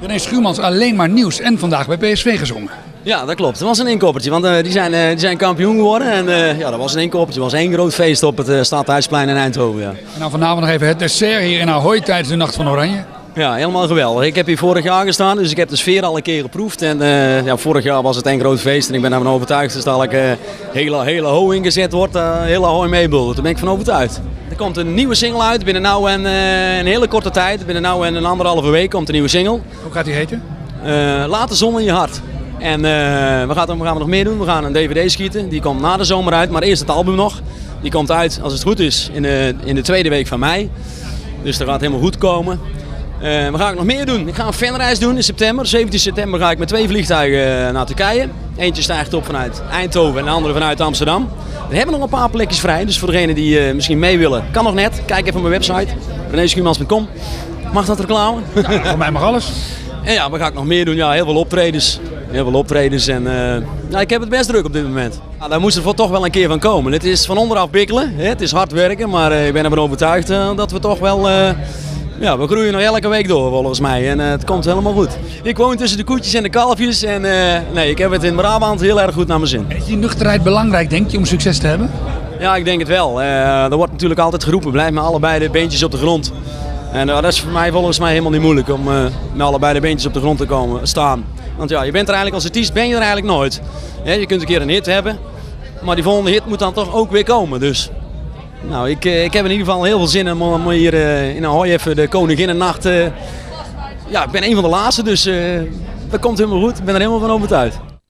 René Schuurmans alleen maar nieuws en vandaag bij PSV gezongen. Ja, dat klopt. Het was een inkoppertje, want die zijn kampioen geworden. En ja, dat was een inkoppertje. Het was één groot feest op het Stadhuisplein in Eindhoven. Ja. En dan vanavond nog even het dessert hier in Ahoy tijdens de Nacht van Oranje. Ja, helemaal geweldig. Ik heb hier vorig jaar gestaan, dus ik heb de sfeer al een keer geproefd. En ja, vorig jaar was het een groot feest en ik ben ervan overtuigd dat dadelijk hele Ahoy ingezet wordt, hele Ahoy meebulden. Daar ben ik van overtuigd. Er komt een nieuwe single uit binnen nou en een hele korte tijd. Binnen nou en een 1,5 week komt een nieuwe single. Hoe gaat die heten? Laat de zon in je hart. En we gaan nog meer doen. We gaan een DVD schieten. Die komt na de zomer uit, maar eerst het album nog. Die komt uit, als het goed is, in de tweede week van mei. Dus dat gaat helemaal goed komen. Wat ga ik nog meer doen? Ik ga een fanreis doen in september. 17 september ga ik met 2 vliegtuigen naar Turkije. Eentje stijgt op vanuit Eindhoven en de andere vanuit Amsterdam. We hebben nog een paar plekjes vrij, dus voor degenen die misschien mee willen, kan nog net. Kijk even op mijn website, reneschuurmans.com. Mag dat reclame? Ja, voor mij mag alles. En ja, wat ga ik nog meer doen? Ja, heel veel optredens. En ja, ik heb het best druk op dit moment. Ja, daar moest er toch wel een keer van komen. Het is van onderaf bikkelen, het is hard werken, maar ik ben ervan overtuigd dat we toch wel... Ja, we groeien nog elke week door volgens mij en het komt helemaal goed. Ik woon tussen de koetjes en de kalfjes en nee, ik heb het in Brabant heel erg goed naar mijn zin. Is die nuchterheid belangrijk, denk je, om succes te hebben? Ja, ik denk het wel. Er wordt natuurlijk altijd geroepen, blijf met allebei de beentjes op de grond. En dat is voor mij volgens mij helemaal niet moeilijk om met allebei de beentjes op de grond te staan. Want ja, je bent er eigenlijk als artiest ben je er eigenlijk nooit. Je kunt een keer een hit hebben, maar die volgende hit moet dan toch ook weer komen. Dus nou, ik heb in ieder geval heel veel zin om hier in Ahoy even de Koninginnennacht. Ja, ik ben een van de laatste, dus dat komt helemaal goed. Ik ben er helemaal van overtuigd.